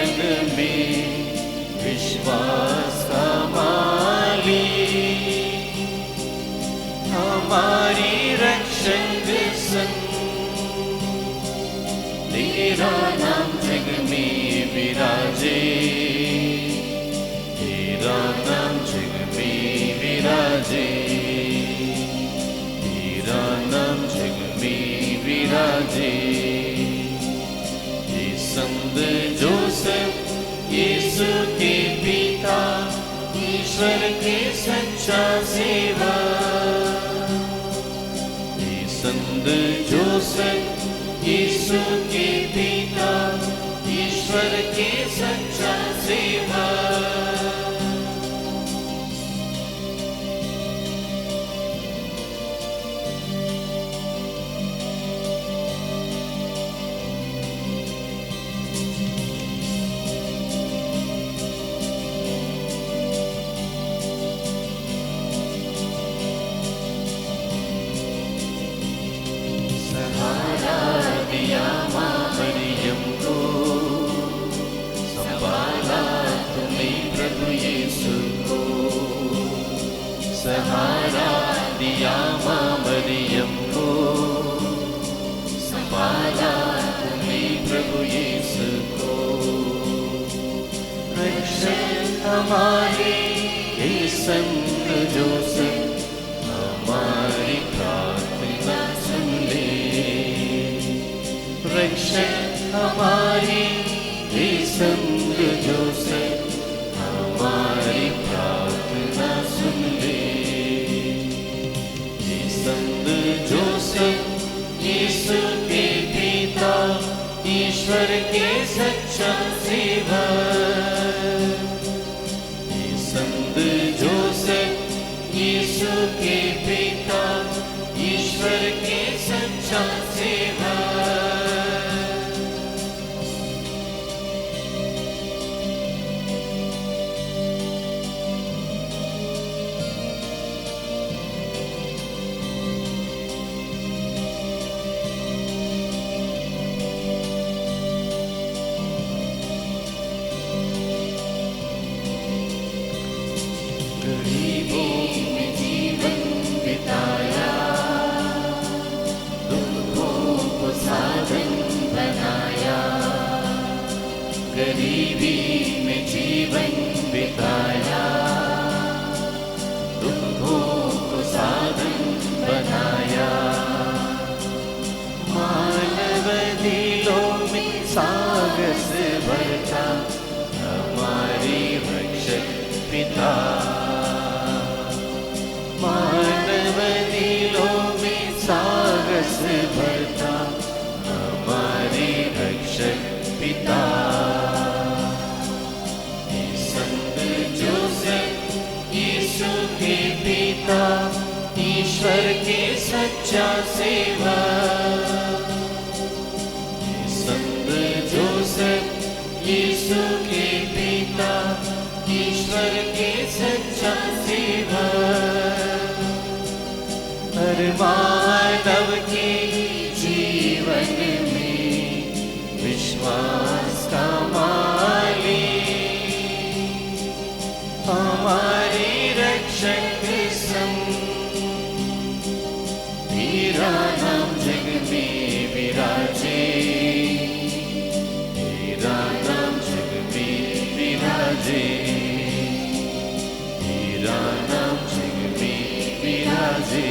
जीवन में विश्वास का मालिक, हमारी रक्षक संग, तेरा नाम जग में विराजे, तेरा नाम जग में विराजे, तेरा नाम जग में विराजे। ये संत जोसेफ यीशु के पिता, ईश्वर के सच्चा सेवा, ये संत जोसेफ यीशु के पिता, ईश्वर के सच्चा सेवा। सहारा दिया माँ मरियम को, संभाला तुम्हें प्रभु यीशु को। रक्षक हमारे ये संत जोसेफ, हमारी प्रार्थना सुन ले। रक्षक हमारी ये संत जोसेफ, हमारी प्रार्थना सुन ले। संत जोसेफ यीशु के पिता, ईश्वर के सच्चा सेवा, संत जोसेफ यीशु के पिता, ईश्वर के सच्चा सेवा। गरीबों में जीवन बिताया, दुखों को साधन बनाया। गरीबी में जीवन बिताया, दुखों को साधन बनाया। मानव दिलों में साहस भरता, हमारी रक्षक पिता। मानव दिलों में साहस भरता, हमारे रक्षक पिता। ये संत जोसेफ यीशु के पिता, ईश्वर के सच्चा सेवा। ये संत जोसेफ यीशु के पिता, ईश्वर के सच्चा सेवा। हर मानव के जीवन में विश्वास का मालिक, हमारी रक्षक संग, तेरा नाम जग में विराजे, तेरा नाम जग में विराजे, तेरा नाम जग में विराजे,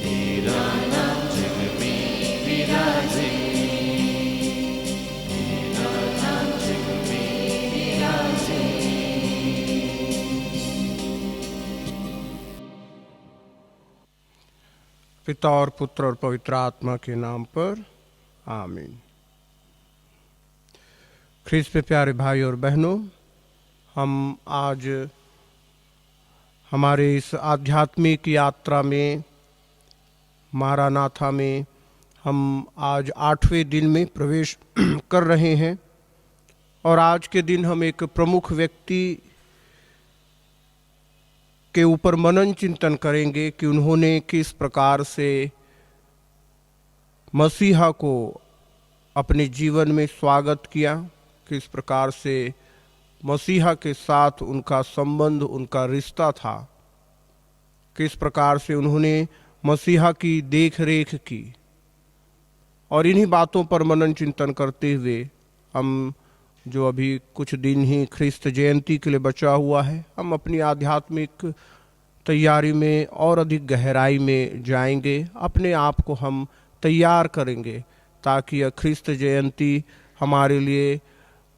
तेरा नाम जग में विराजे, तेरा नाम जग में विराजे। पिता और पुत्र और पवित्र आत्मा के नाम पर आमीन। ख्रीस्त पे प्यारे भाई और बहनों, हम आज हमारे इस आध्यात्मिक यात्रा में, मारानाथा में, हम आज 8वें दिन में प्रवेश कर रहे हैं। और आज के दिन हम एक प्रमुख व्यक्ति के ऊपर मनन चिंतन करेंगे कि उन्होंने किस प्रकार से मसीहा को अपने जीवन में स्वागत किया, किस प्रकार से मसीहा के साथ उनका संबंध, उनका रिश्ता था, किस प्रकार से उन्होंने मसीहा की देख रेख की। और इन्हीं बातों पर मनन चिंतन करते हुए हम जो अभी कुछ दिन ही ख्रिस्त जयंती के लिए बचा हुआ है, हम अपनी आध्यात्मिक तैयारी में और अधिक गहराई में जाएंगे, अपने आप को हम तैयार करेंगे ताकि यह ख्रिस्त जयंती हमारे लिए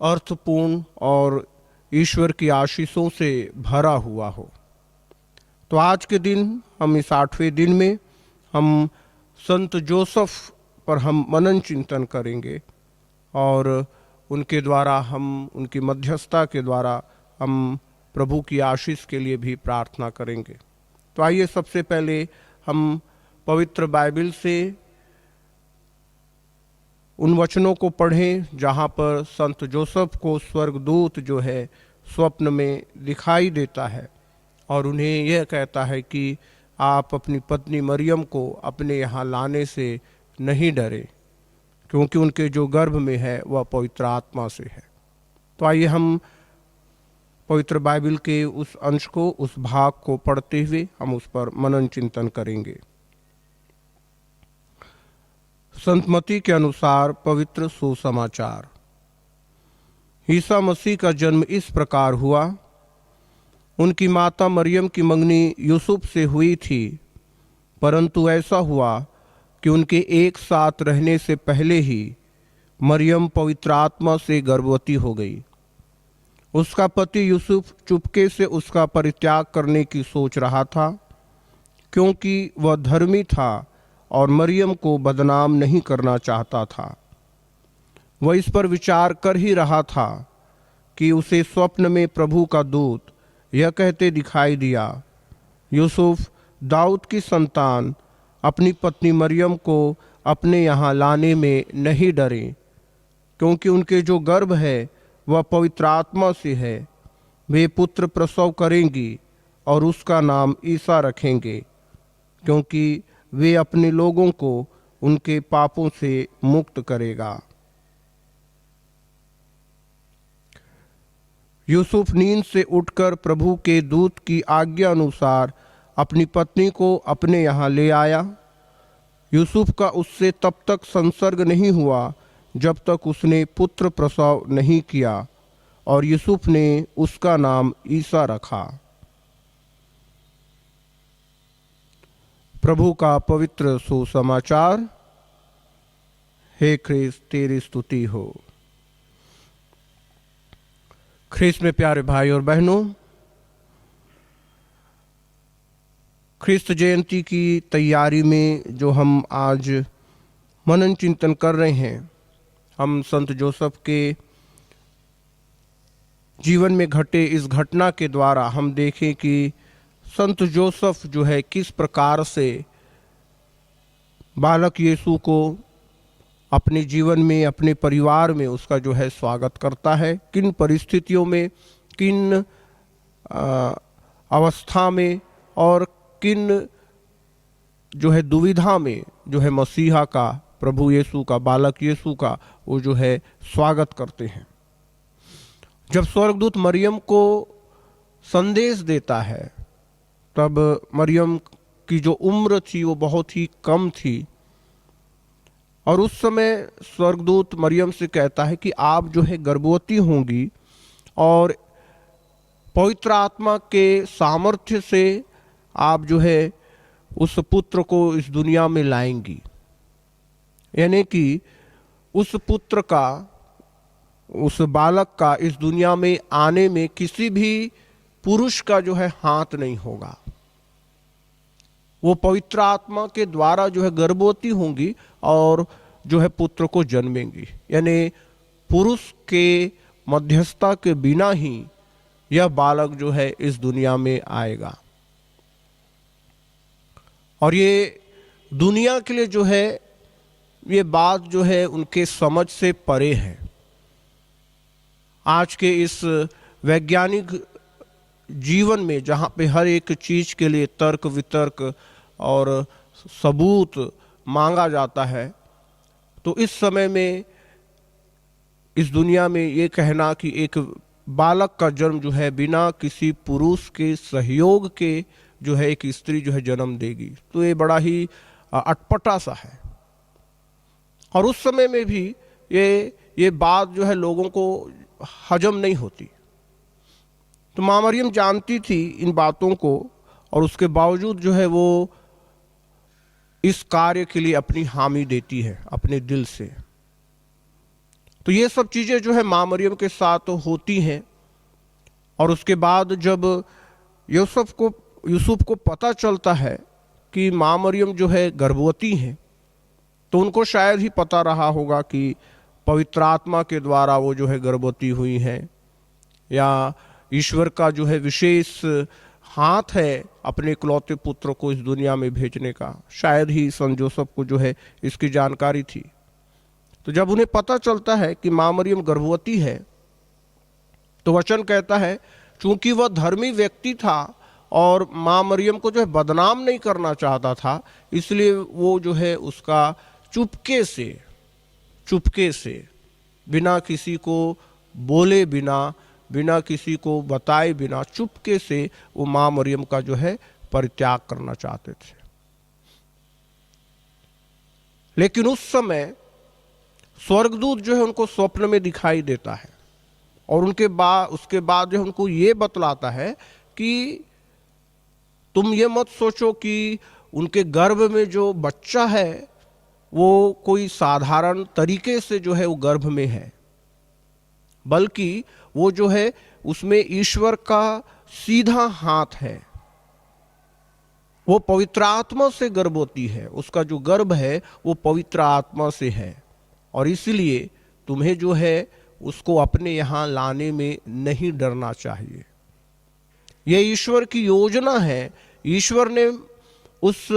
अर्थपूर्ण और ईश्वर की आशीषों से भरा हुआ हो। तो आज के दिन हम इस 8वें दिन में हम संत जोसेफ पर हम मनन चिंतन करेंगे और उनके द्वारा हम, उनकी मध्यस्थता के द्वारा हम प्रभु की आशीष के लिए भी प्रार्थना करेंगे। तो आइए सबसे पहले हम पवित्र बाइबल से उन वचनों को पढ़ें जहाँ पर संत जोसेफ को स्वर्गदूत जो है स्वप्न में दिखाई देता है और उन्हें यह कहता है कि आप अपनी पत्नी मरियम को अपने यहाँ लाने से नहीं डरे, क्योंकि उनके जो गर्भ में है वह पवित्र आत्मा से है। तो आइए हम पवित्र बाइबल के उस अंश को, उस भाग को पढ़ते हुए हम उस पर मनन चिंतन करेंगे। संत मत्ती के अनुसार पवित्र सुसमाचार। ईसा मसीह का जन्म इस प्रकार हुआ। उनकी माता मरियम की मंगनी यूसुफ से हुई थी, परंतु ऐसा हुआ कि उनके एक साथ रहने से पहले ही मरियम पवित्र आत्मा से गर्भवती हो गई। उसका पति यूसुफ चुपके से उसका परित्याग करने की सोच रहा था, क्योंकि वह धर्मी था और मरियम को बदनाम नहीं करना चाहता था। वह इस पर विचार कर ही रहा था कि उसे स्वप्न में प्रभु का दूत यह कहते दिखाई दिया, यूसुफ, दाऊद की संतान, अपनी पत्नी मरियम को अपने यहाँ लाने में नहीं डरें, क्योंकि उनके जो गर्भ है वह पवित्र आत्मा से है। वे पुत्र प्रसव करेंगी और उसका नाम ईसा रखेंगे, क्योंकि वे अपने लोगों को उनके पापों से मुक्त करेगा। यूसुफ नींद से उठकर प्रभु के दूत की आज्ञा अनुसार अपनी पत्नी को अपने यहाँ ले आया। यूसुफ का उससे तब तक संसर्ग नहीं हुआ जब तक उसने पुत्र प्रसव नहीं किया, और यूसुफ ने उसका नाम ईसा रखा। प्रभु का पवित्र सुसमाचार। हे ख्रिस्त, तेरी स्तुति हो। ख्रिस्त में प्यारे भाई और बहनों, ख्रिस्त जयंती की तैयारी में जो हम आज मनन चिंतन कर रहे हैं, हम संत जोसेफ के जीवन में घटे इस घटना के द्वारा हम देखें कि संत जोसेफ जो है किस प्रकार से बालक यीशु को अपने जीवन में, अपने परिवार में उसका जो है स्वागत करता है, किन परिस्थितियों में, किन अवस्था में और किन जो है दुविधा में जो है मसीहा का, प्रभु यीशु का, बालक यीशु का वो जो है स्वागत करते हैं। जब स्वर्गदूत मरियम को संदेश देता है, तब मरियम की जो उम्र थी वो बहुत ही कम थी, और उस समय स्वर्गदूत मरियम से कहता है कि आप जो है गर्भवती होंगी और पवित्र आत्मा के सामर्थ्य से आप जो है उस पुत्र को इस दुनिया में लाएंगी। यानी कि उस पुत्र का, उस बालक का इस दुनिया में आने में किसी भी पुरुष का जो है हाथ नहीं होगा। वो पवित्र आत्मा के द्वारा जो है गर्भवती होंगी और जो है पुत्र को जन्मेंगी। यानी पुरुष के मध्यस्थता के बिना ही यह बालक जो है इस दुनिया में आएगा। और ये दुनिया के लिए जो है ये बात जो है उनके समझ से परे है। आज के इस वैज्ञानिक जीवन में जहाँ पे हर एक चीज़ के लिए तर्क वितर्क और सबूत मांगा जाता है, तो इस समय में इस दुनिया में ये कहना कि एक बालक का जन्म जो है बिना किसी पुरुष के सहयोग के जो है एक स्त्री जो है जन्म देगी, तो ये बड़ा ही अटपटा सा है। और उस समय में भी ये बात जो है लोगों को हजम नहीं होती। तो माँ मरियम जानती थी इन बातों को, और उसके बावजूद जो है वो इस कार्य के लिए अपनी हामी देती है अपने दिल से। तो ये सब चीज़ें जो है माँ मरियम के साथ होती हैं। और उसके बाद जब यूसुफ को पता चलता है कि माँ मरियम जो है गर्भवती हैं, तो उनको शायद ही पता रहा होगा कि पवित्र आत्मा के द्वारा वो जो है गर्भवती हुई हैं, या ईश्वर का जो है विशेष हाथ है अपने इकलौते पुत्र को इस दुनिया में भेजने का। शायद ही सन जोसेफ को जो है इसकी जानकारी थी। तो जब उन्हें पता चलता है कि माँ मरियम गर्भवती है, तो वचन कहता है चूंकि वह धर्मी व्यक्ति था और माँ मरियम को जो है बदनाम नहीं करना चाहता था, इसलिए वो जो है उसका चुपके से बिना किसी को बोले बिना किसी को बताए बिना चुपके से वो माँ मरियम का जो है परित्याग करना चाहते थे। लेकिन उस समय स्वर्गदूत जो है उनको स्वप्न में दिखाई देता है, और उसके बाद जो उनको ये बतलाता है कि तुम ये मत सोचो कि उनके गर्भ में जो बच्चा है वो कोई साधारण तरीके से जो है वो गर्भ में है, बल्कि वो जो है उसमें ईश्वर का सीधा हाथ है। वो पवित्र आत्मा से गर्भवती है, उसका जो गर्भ है वो पवित्र आत्मा से है, और इसलिए तुम्हें जो है उसको अपने यहाँ लाने में नहीं डरना चाहिए। ये ईश्वर की योजना है। ईश्वर ने उस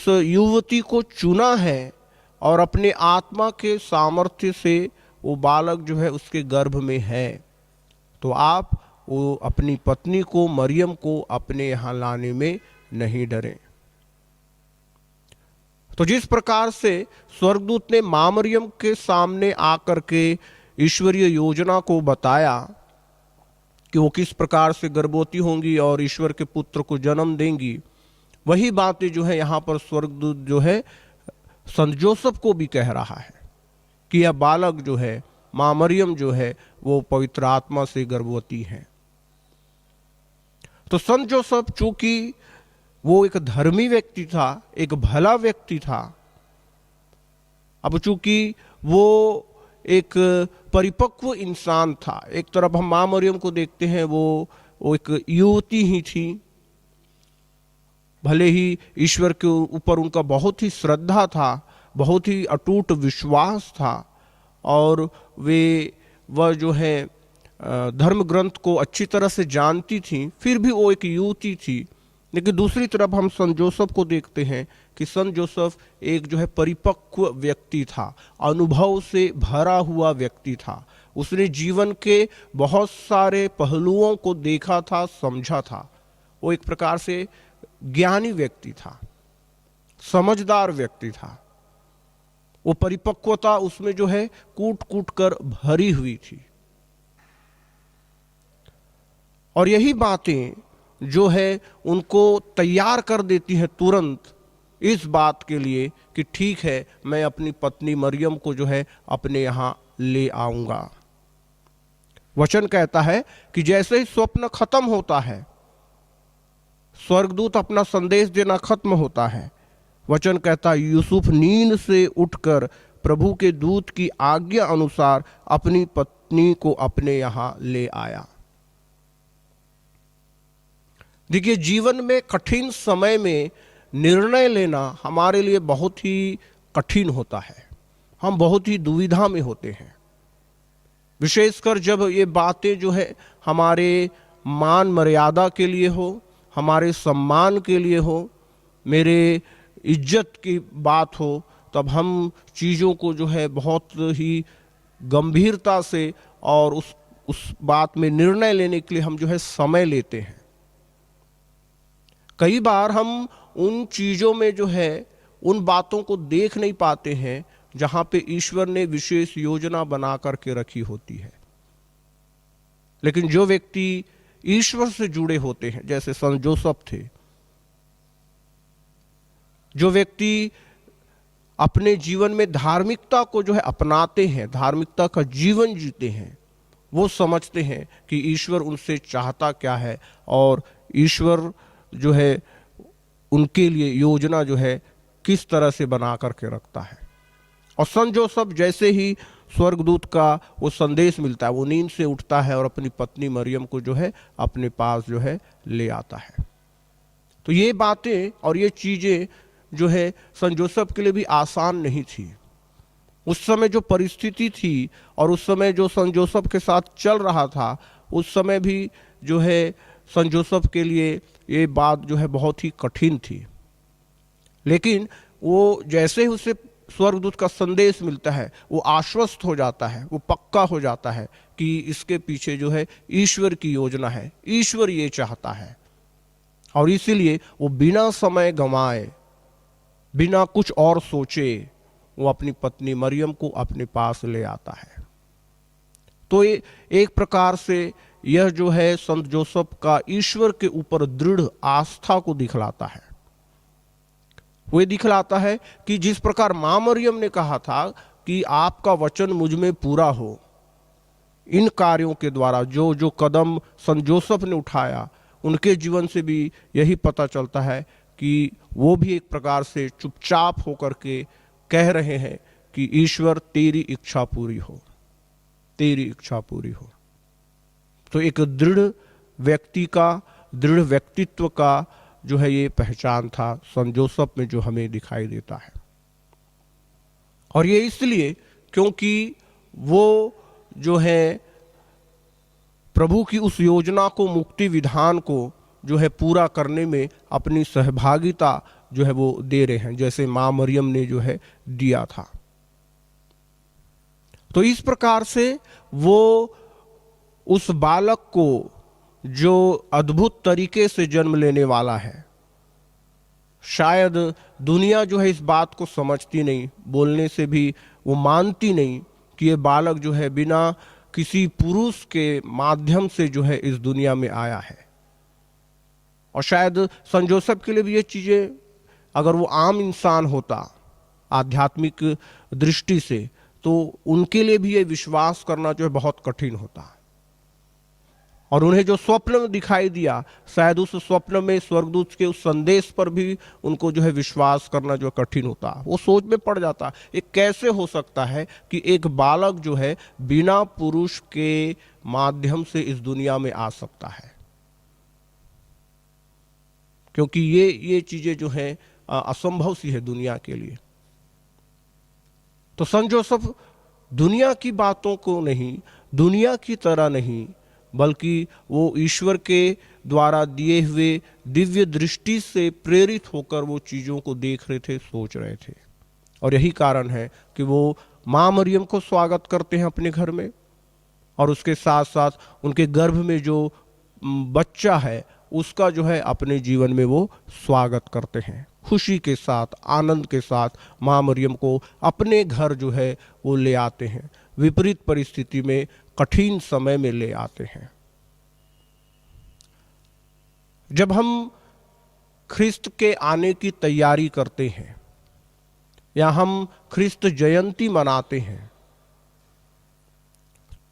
युवती को चुना है, और अपने आत्मा के सामर्थ्य से वो बालक जो है उसके गर्भ में है। तो आप वो अपनी पत्नी को, मरियम को अपने यहाँ लाने में नहीं डरें। तो जिस प्रकार से स्वर्गदूत ने माँ मरियम के सामने आकर के ईश्वरीय योजना को बताया कि वो किस प्रकार से गर्भवती होंगी और ईश्वर के पुत्र को जन्म देंगी, वही बातें जो है यहाँ पर स्वर्गदूत जो है संत जोसेफ को भी कह रहा है कि यह बालक जो है, माँ मरियम जो है, वो पवित्र आत्मा से गर्भवती है। तो संत जोसेफ चूंकि वो एक धर्मी व्यक्ति था, एक भला व्यक्ति था, अब चूंकि वो एक परिपक्व इंसान था। एक तरफ हम माँ मरियम को देखते हैं, वो एक युवती ही थी, भले ही ईश्वर के ऊपर उनका बहुत ही श्रद्धा था, बहुत ही अटूट विश्वास था, और वह जो है धर्म ग्रंथ को अच्छी तरह से जानती थी, फिर भी वो एक युवती थी। लेकिन दूसरी तरफ हम संत जोसेफ को देखते हैं कि संत जोसेफ एक जो है परिपक्व व्यक्ति था, अनुभव से भरा हुआ व्यक्ति था। उसने जीवन के बहुत सारे पहलुओं को देखा था, समझा था। वो एक प्रकार से ज्ञानी व्यक्ति था, समझदार व्यक्ति था। वो परिपक्वता उसमें जो है कूट कूट कर भरी हुई थी। और यही बातें जो है उनको तैयार कर देती है तुरंत इस बात के लिए कि ठीक है, मैं अपनी पत्नी मरियम को जो है अपने यहाँ ले आऊंगा। वचन कहता है कि जैसे ही स्वप्न खत्म होता है, स्वर्गदूत अपना संदेश देना खत्म होता है, वचन कहता है यूसुफ नींद से उठकर प्रभु के दूत की आज्ञा अनुसार अपनी पत्नी को अपने यहां ले आया। देखिए, जीवन में कठिन समय में निर्णय लेना हमारे लिए बहुत ही कठिन होता है। हम बहुत ही दुविधा में होते हैं, विशेषकर जब ये बातें जो है हमारे मान मर्यादा के लिए हो, हमारे सम्मान के लिए हो, मेरे इज्जत की बात हो, तब हम चीज़ों को जो है बहुत ही गंभीरता से और उस बात में निर्णय लेने के लिए हम जो है समय लेते हैं। कई बार हम उन चीज़ों में जो है उन बातों को देख नहीं पाते हैं जहां पे ईश्वर ने विशेष योजना बना करके रखी होती है। लेकिन जो व्यक्ति ईश्वर से जुड़े होते हैं, जैसे संत जोसेफ थे, जो व्यक्ति अपने जीवन में धार्मिकता को जो है अपनाते हैं, धार्मिकता का जीवन जीते हैं, वो समझते हैं कि ईश्वर उनसे चाहता क्या है और ईश्वर जो है उनके लिए योजना जो है किस तरह से बना करके रखता है। और संत जोसेफ जैसे ही स्वर्गदूत का वो संदेश मिलता है, वो नींद से उठता है और अपनी पत्नी मरियम को जो है अपने पास जो है ले आता है। तो ये बातें और ये चीजें जो है संत जोसेफ के लिए भी आसान नहीं थी। उस समय जो परिस्थिति थी और उस समय जो संत जोसेफ के साथ चल रहा था, उस समय भी जो है संत जोसेफ के लिए ये बात जो है बहुत ही कठिन थी। लेकिन वो जैसे ही उसे स्वर्गदूत का संदेश मिलता है, वो आश्वस्त हो जाता है, वो पक्का हो जाता है कि इसके पीछे जो है ईश्वर की योजना है, ईश्वर ये चाहता है। और इसीलिए वो बिना समय गंवाए, बिना कुछ और सोचे, वो अपनी पत्नी मरियम को अपने पास ले आता है। तो ये एक प्रकार से यह जो है संत जोसेफ का ईश्वर के ऊपर दृढ़ आस्था को दिखलाता है। वो दिखलाता है कि जिस प्रकार मां मरियम ने कहा था कि आपका वचन मुझ में पूरा हो, इन कार्यों के द्वारा जो जो कदम संत जोसेफ ने उठाया, उनके जीवन से भी यही पता चलता है कि वो भी एक प्रकार से चुपचाप होकर के कह रहे हैं कि ईश्वर तेरी इच्छा पूरी हो, तेरी इच्छा पूरी हो। तो एक दृढ़ व्यक्ति का, दृढ़ व्यक्तित्व का जो है ये पहचान था संत जोसेफ में जो हमें दिखाई देता है। और ये इसलिए क्योंकि वो जो है प्रभु की उस योजना को, मुक्ति विधान को जो है पूरा करने में अपनी सहभागिता जो है वो दे रहे हैं, जैसे मां मरियम ने जो है दिया था। तो इस प्रकार से वो उस बालक को जो अद्भुत तरीके से जन्म लेने वाला है, शायद दुनिया जो है इस बात को समझती नहीं, बोलने से भी वो मानती नहीं कि ये बालक जो है बिना किसी पुरुष के माध्यम से जो है इस दुनिया में आया है। और शायद संत जोसेफ के लिए भी ये चीजें, अगर वो आम इंसान होता आध्यात्मिक दृष्टि से, तो उनके लिए भी ये विश्वास करना जो है बहुत कठिन होता। और उन्हें जो स्वप्न दिखाई दिया, शायद उस स्वप्न में स्वर्गदूत के उस संदेश पर भी उनको जो है विश्वास करना जो कठिन होता। वो सोच में पड़ जाता, ये कैसे हो सकता है कि एक बालक जो है बिना पुरुष के माध्यम से इस दुनिया में आ सकता है। क्योंकि ये चीजें जो है असंभव सी है दुनिया के लिए। तो संत जोसेफ दुनिया की बातों को नहीं, दुनिया की तरह नहीं, बल्कि वो ईश्वर के द्वारा दिए हुए दिव्य दृष्टि से प्रेरित होकर वो चीजों को देख रहे थे, सोच रहे थे। और यही कारण है कि वो मां मरियम को स्वागत करते हैं अपने घर में, और उसके साथ साथ उनके गर्भ में जो बच्चा है उसका जो है अपने जीवन में वो स्वागत करते हैं। खुशी के साथ, आनंद के साथ मां मरियम को अपने घर जो है वो ले आते हैं। विपरीत परिस्थिति में, कठिन समय में ले आते हैं। जब हम ख्रिस्त के आने की तैयारी करते हैं या हम ख्रिस्त जयंती मनाते हैं,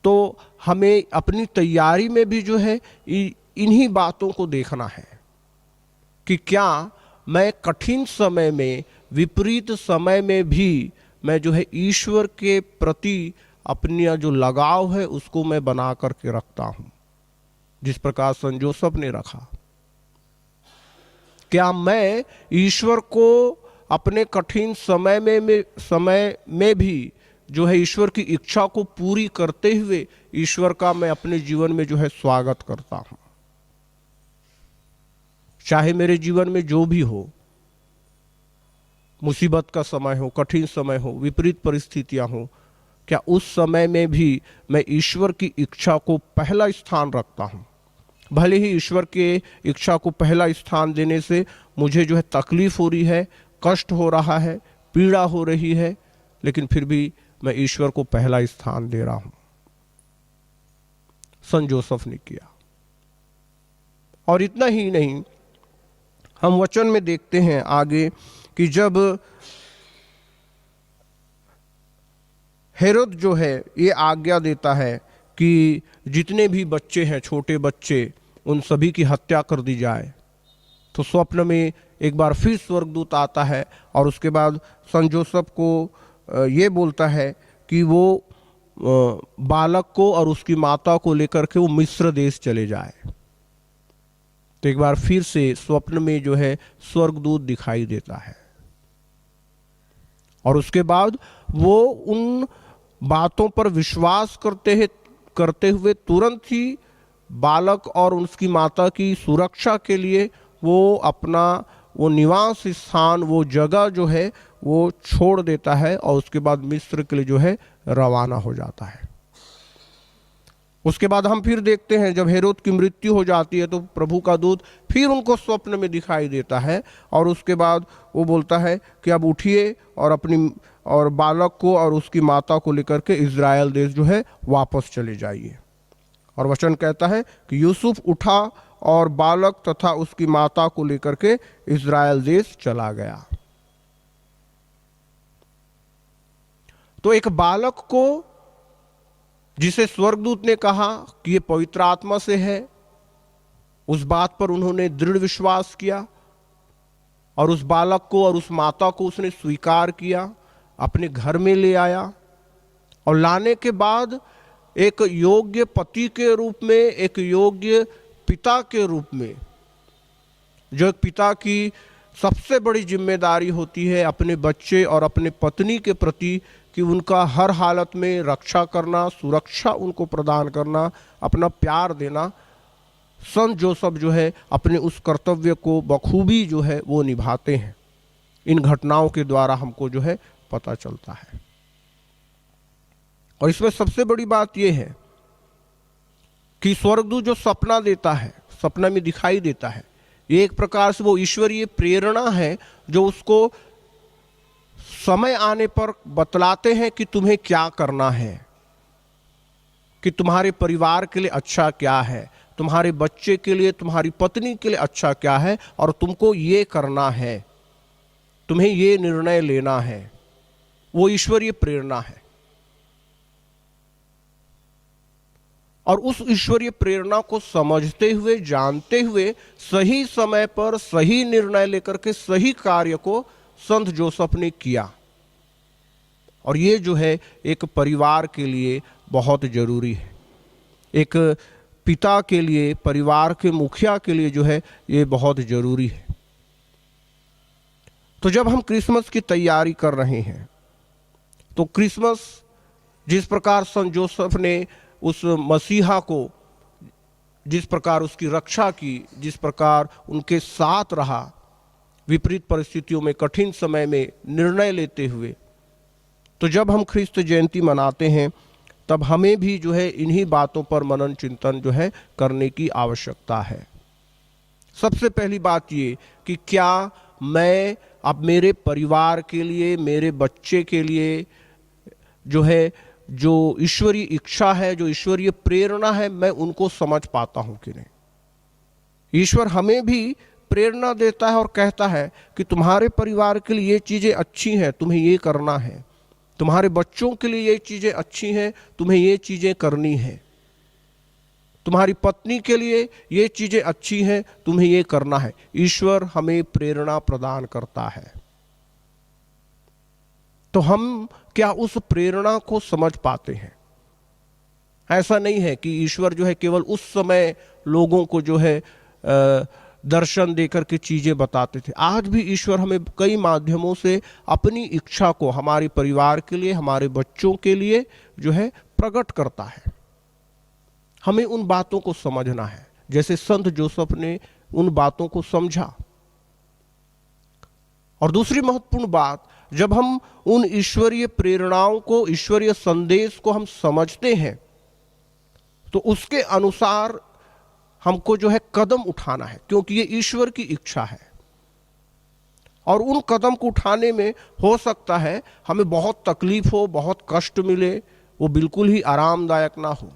तो हमें अपनी तैयारी में भी जो है इन्हीं बातों को देखना है कि क्या मैं कठिन समय में, विपरीत समय में भी मैं जो है ईश्वर के प्रति अपनी जो लगाव है उसको मैं बना करके रखता हूं, जिस प्रकार संत जोसेफ ने रखा। क्या मैं ईश्वर को अपने कठिन समय में भी जो है ईश्वर की इच्छा को पूरी करते हुए ईश्वर का मैं अपने जीवन में जो है स्वागत करता हूं। चाहे मेरे जीवन में जो भी हो, मुसीबत का समय हो, कठिन समय हो, विपरीत परिस्थितियां हो, क्या उस समय में भी मैं ईश्वर की इच्छा को पहला स्थान रखता हूं। भले ही ईश्वर के इच्छा को पहला स्थान देने से मुझे जो है तकलीफ हो रही है, कष्ट हो रहा है, पीड़ा हो रही है, लेकिन फिर भी मैं ईश्वर को पहला स्थान दे रहा हूं। संत जोसेफ ने किया। और इतना ही नहीं, हम वचन में देखते हैं आगे कि जब हेरोद जो है ये आज्ञा देता है कि जितने भी बच्चे हैं, छोटे बच्चे, उन सभी की हत्या कर दी जाए, तो स्वप्न में एक बार फिर स्वर्गदूत आता है और उसके बाद संत जोसेफ को ये बोलता है कि वो बालक को और उसकी माता को लेकर के वो मिस्र देश चले जाए। तो एक बार फिर से स्वप्न में जो है स्वर्गदूत दिखाई देता है और उसके बाद वो उन बातों पर विश्वास करते हुए तुरंत ही बालक और उसकी माता की सुरक्षा के लिए वो अपना वो निवास स्थान, वो जगह जो है वो छोड़ देता है और उसके बाद मिस्र के लिए जो है रवाना हो जाता है। उसके बाद हम फिर देखते हैं जब हेरोद की मृत्यु हो जाती है तो प्रभु का दूत फिर उनको स्वप्न में दिखाई देता है और उसके बाद वो बोलता है कि अब उठिए और बालक को और उसकी माता को लेकर के इज़राइल देश जो है वापस चले जाइए। और वचन कहता है कि यूसुफ उठा और बालक तथा उसकी माता को लेकर के इज़राइल देश चला गया। तो एक बालक को जिसे स्वर्गदूत ने कहा कि ये पवित्र आत्मा से है, उस बात पर उन्होंने दृढ़ विश्वास किया और उस बालक को और उस माता को उसने स्वीकार किया, अपने घर में ले आया और लाने के बाद एक योग्य पति के रूप में, एक योग्य पिता के रूप में, जो एक पिता की सबसे बड़ी जिम्मेदारी होती है अपने बच्चे और अपने पत्नी के प्रति कि उनका हर हालत में रक्षा करना, सुरक्षा उनको प्रदान करना, अपना प्यार देना। संत जोसेफ जो है अपने उस कर्तव्य को बखूबी जो है वो निभाते हैं। इन घटनाओं के द्वारा हमको जो है पता चलता है। और इसमें सबसे बड़ी बात यह है कि स्वर्गदूत जो सपना देता है, सपना में दिखाई देता है, ये एक प्रकार से वो ईश्वरीय प्रेरणा है जो उसको समय आने पर बतलाते हैं कि तुम्हें क्या करना है, कि तुम्हारे परिवार के लिए अच्छा क्या है, तुम्हारे बच्चे के लिए, तुम्हारी पत्नी के लिए अच्छा क्या है और तुमको ये करना है, तुम्हें ये निर्णय लेना है। वो ईश्वरीय प्रेरणा है। और उस ईश्वरीय प्रेरणा को समझते हुए, जानते हुए सही समय पर सही निर्णय लेकर के सही कार्य को संत जोसेफ ने किया। और ये जो है एक परिवार के लिए बहुत जरूरी है। एक पिता के लिए, परिवार के मुखिया के लिए जो है ये बहुत जरूरी है। तो जब हम क्रिसमस की तैयारी कर रहे हैं तो क्रिसमस जिस प्रकार संत जोसेफ ने उस मसीहा को जिस प्रकार उसकी रक्षा की, जिस प्रकार उनके साथ रहा विपरीत परिस्थितियों में, कठिन समय में निर्णय लेते हुए, तो जब हम ख्रिस्त जयंती मनाते हैं तब हमें भी जो है इन्हीं बातों पर मनन चिंतन जो है करने की आवश्यकता है। सबसे पहली बात ये कि क्या मैं अब मेरे परिवार के लिए, मेरे बच्चे के लिए जो है, जो ईश्वरीय इच्छा है, जो ईश्वरीय प्रेरणा है, मैं उनको समझ पाता हूं कि नहीं। ईश्वर हमें भी प्रेरणा देता है और कहता है कि तुम्हारे परिवार के लिए ये चीजें अच्छी हैं, तुम्हें ये करना है। तुम्हारे बच्चों के लिए ये चीजें अच्छी हैं, तुम्हें ये चीजें करनी है। तुम्हारी पत्नी के लिए ये चीजें अच्छी हैं, तुम्हें ये करना है। ईश्वर हमें प्रेरणा प्रदान करता है। तो हम क्या उस प्रेरणा को समझ पाते हैं? ऐसा नहीं है कि ईश्वर जो है केवल उस समय लोगों को जो है दर्शन देकर के चीजें बताते थे। आज भी ईश्वर हमें कई माध्यमों से अपनी इच्छा को हमारे परिवार के लिए, हमारे बच्चों के लिए जो है प्रकट करता है। हमें उन बातों को समझना है, जैसे संत जोसेफ ने उन बातों को समझा। और दूसरी महत्वपूर्ण बात, जब हम उन ईश्वरीय प्रेरणाओं को, ईश्वरीय संदेश को हम समझते हैं तो उसके अनुसार हमको जो है कदम उठाना है, क्योंकि ये ईश्वर की इच्छा है। और उन कदम को उठाने में हो सकता है हमें बहुत तकलीफ हो, बहुत कष्ट मिले, वो बिल्कुल ही आरामदायक ना हो।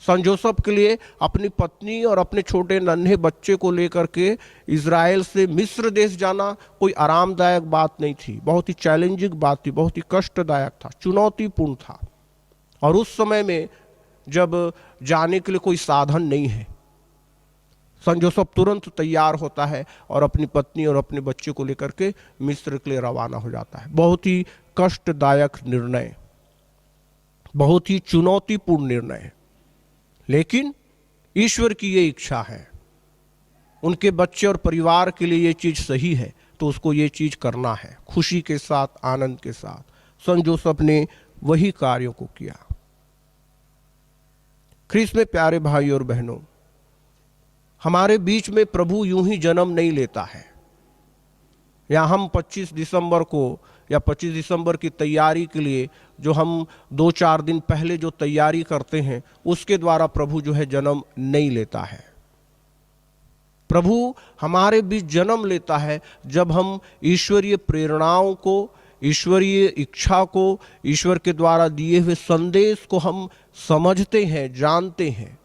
सन जोसेफ के लिए अपनी पत्नी और अपने छोटे नन्हे बच्चे को लेकर के इज़राइल से मिस्र देश जाना कोई आरामदायक बात नहीं थी, बहुत ही चैलेंजिंग बात थी, बहुत ही कष्टदायक था, चुनौतीपूर्ण था। और उस समय में जब जाने के लिए कोई साधन नहीं है, सन जोसेफ तुरंत तैयार होता है और अपनी पत्नी और अपने बच्चे को लेकर के मिस्र के लिए रवाना हो जाता है। बहुत ही कष्टदायक निर्णय, बहुत ही चुनौतीपूर्ण निर्णय, लेकिन ईश्वर की ये इच्छा है, उनके बच्चे और परिवार के लिए ये चीज सही है, तो उसको ये चीज करना है खुशी के साथ, आनंद के साथ। सन जोसेफ ने वही कार्यों को किया। ख्रीस्त में प्यारे भाई और बहनों, हमारे बीच में प्रभु यूं ही जन्म नहीं लेता है, या हम 25 दिसंबर को या 25 दिसंबर की तैयारी के लिए जो हम 2-4 दिन पहले जो तैयारी करते हैं उसके द्वारा प्रभु जो है जन्म नहीं लेता है। प्रभु हमारे बीच जन्म लेता है जब हम ईश्वरीय प्रेरणाओं को, ईश्वरीय इच्छा को, ईश्वर के द्वारा दिए हुए संदेश को हम समझते हैं, जानते हैं,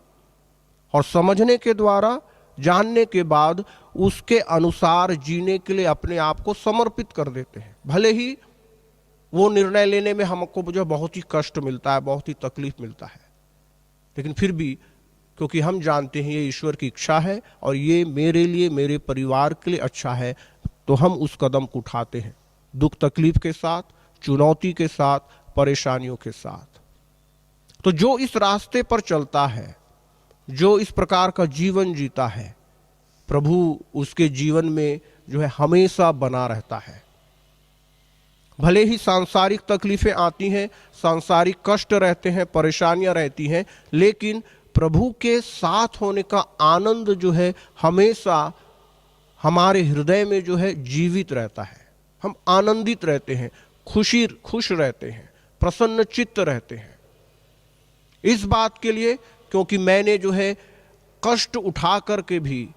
और समझने के द्वारा, जानने के बाद उसके अनुसार जीने के लिए अपने आप को समर्पित कर देते हैं। भले ही वो निर्णय लेने में हमको जो बहुत ही कष्ट मिलता है, बहुत ही तकलीफ मिलता है, लेकिन फिर भी क्योंकि हम जानते हैं ये ईश्वर की इच्छा है और ये मेरे लिए, मेरे परिवार के लिए अच्छा है, तो हम उस कदम को उठाते हैं, दुख तकलीफ के साथ, चुनौती के साथ, परेशानियों के साथ। तो जो इस रास्ते पर चलता है, जो इस प्रकार का जीवन जीता है, प्रभु उसके जीवन में जो है हमेशा बना रहता है। भले ही सांसारिक तकलीफें आती हैं, सांसारिक कष्ट रहते हैं, परेशानियां रहती हैं, लेकिन प्रभु के साथ होने का आनंद जो है हमेशा हमारे हृदय में जो है जीवित रहता है। हम आनंदित रहते हैं, खुश रहते हैं, प्रसन्न चित्त रहते हैं। इस बात के लिए क्योंकि मैंने जो है कष्ट उठा करके भी,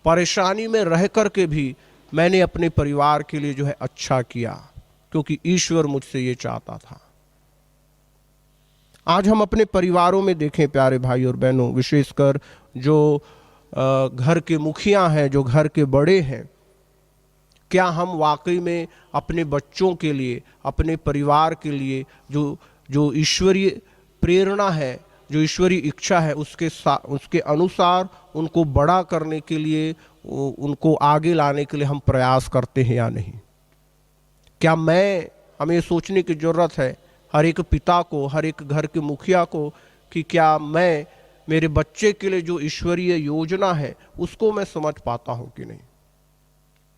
परेशानी में रह करके भी मैंने अपने परिवार के लिए जो है अच्छा किया, क्योंकि ईश्वर मुझसे ये चाहता था। आज हम अपने परिवारों में देखें प्यारे भाई और बहनों, विशेषकर जो घर के मुखिया हैं, जो घर के बड़े हैं, क्या हम वाकई में अपने बच्चों के लिए, अपने परिवार के लिए जो ईश्वरीय प्रेरणा है, जो ईश्वरीय इच्छा है, उसके अनुसार उनको बड़ा करने के लिए, उनको आगे लाने के लिए हम प्रयास करते हैं या नहीं? क्या हमें सोचने की जरूरत है, हर एक पिता को, हर एक घर के मुखिया को, कि क्या मैं मेरे बच्चे के लिए जो ईश्वरीय योजना है उसको मैं समझ पाता हूं कि नहीं,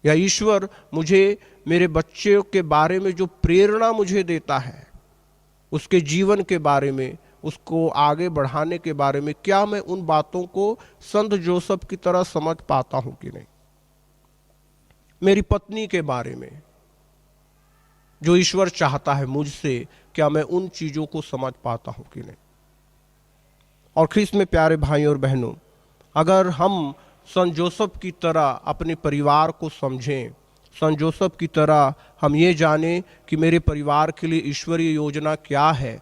या ईश्वर मुझे मेरे बच्चे के बारे में जो प्रेरणा मुझे देता है, उसके जीवन के बारे में, उसको आगे बढ़ाने के बारे में, क्या मैं उन बातों को संत जोसेफ की तरह समझ पाता हूं कि नहीं? मेरी पत्नी के बारे में जो ईश्वर चाहता है मुझसे, क्या मैं उन चीजों को समझ पाता हूं कि नहीं? और ख्रीस्त में प्यारे भाई और बहनों, अगर हम संत जोसेफ की तरह अपने परिवार को समझें, संत जोसेफ की तरह हम ये जानें कि मेरे परिवार के लिए ईश्वरीय योजना क्या है,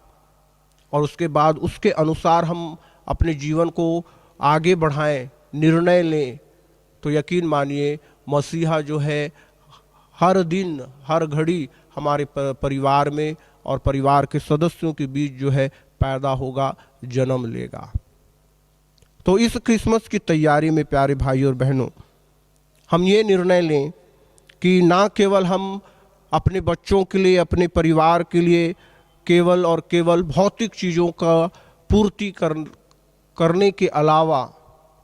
और उसके बाद उसके अनुसार हम अपने जीवन को आगे बढ़ाएं, निर्णय लें, तो यकीन मानिए मसीहा जो है हर दिन, हर घड़ी हमारे परिवार में और परिवार के सदस्यों के बीच जो है पैदा होगा, जन्म लेगा। तो इस क्रिसमस की तैयारी में प्यारे भाई और बहनों, हम ये निर्णय लें कि ना केवल हम अपने बच्चों के लिए, अपने परिवार के लिए केवल और केवल भौतिक चीज़ों का पूर्ति करने के अलावा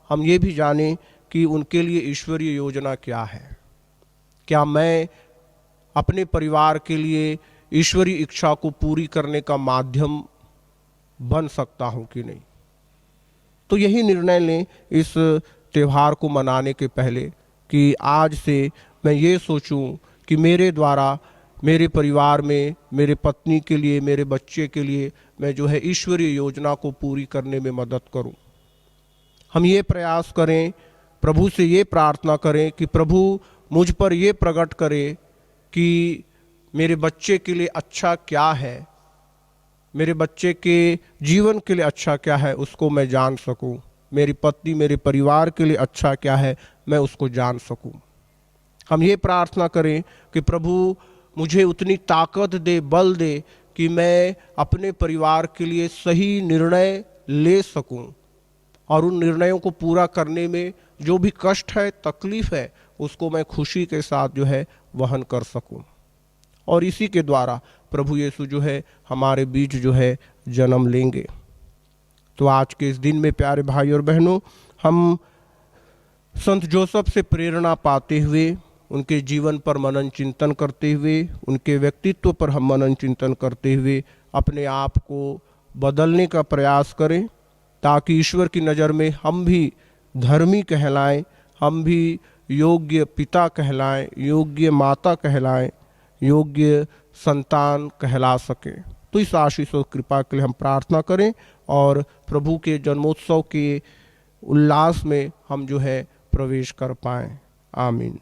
हम ये भी जानें कि उनके लिए ईश्वरीय योजना क्या है। क्या मैं अपने परिवार के लिए ईश्वरीय इच्छा को पूरी करने का माध्यम बन सकता हूं कि नहीं? तो यही निर्णय लें इस त्यौहार को मनाने के पहले कि आज से मैं ये सोचूं कि मेरे द्वारा, मेरे परिवार में, मेरे पत्नी के लिए, मेरे बच्चे के लिए मैं जो है ईश्वरीय योजना को पूरी करने में मदद करूं। हम ये प्रयास करें, प्रभु से ये प्रार्थना करें कि प्रभु मुझ पर ये प्रकट करे कि मेरे बच्चे के लिए अच्छा क्या है, मेरे बच्चे के जीवन के लिए अच्छा क्या है उसको मैं जान सकूं। मेरी पत्नी, मेरे परिवार के लिए अच्छा क्या है मैं उसको जान सकूं। हम ये प्रार्थना करें कि प्रभु मुझे उतनी ताकत दे, बल दे कि मैं अपने परिवार के लिए सही निर्णय ले सकूं और उन निर्णयों को पूरा करने में जो भी कष्ट है, तकलीफ है, उसको मैं खुशी के साथ जो है वहन कर सकूं। और इसी के द्वारा प्रभु यीशु जो है हमारे बीच जो है जन्म लेंगे। तो आज के इस दिन में प्यारे भाई और बहनों, हम संत जोसेफ से प्रेरणा पाते हुए, उनके जीवन पर मनन चिंतन करते हुए, उनके व्यक्तित्व पर हम मनन चिंतन करते हुए अपने आप को बदलने का प्रयास करें, ताकि ईश्वर की नज़र में हम भी धर्मी कहलाएं, हम भी योग्य पिता कहलाएं, योग्य माता कहलाएं, योग्य संतान कहला सकें। तो इस आशीष और कृपा के लिए हम प्रार्थना करें और प्रभु के जन्मोत्सव के उल्लास में हम जो है प्रवेश कर पाएं। आमीन।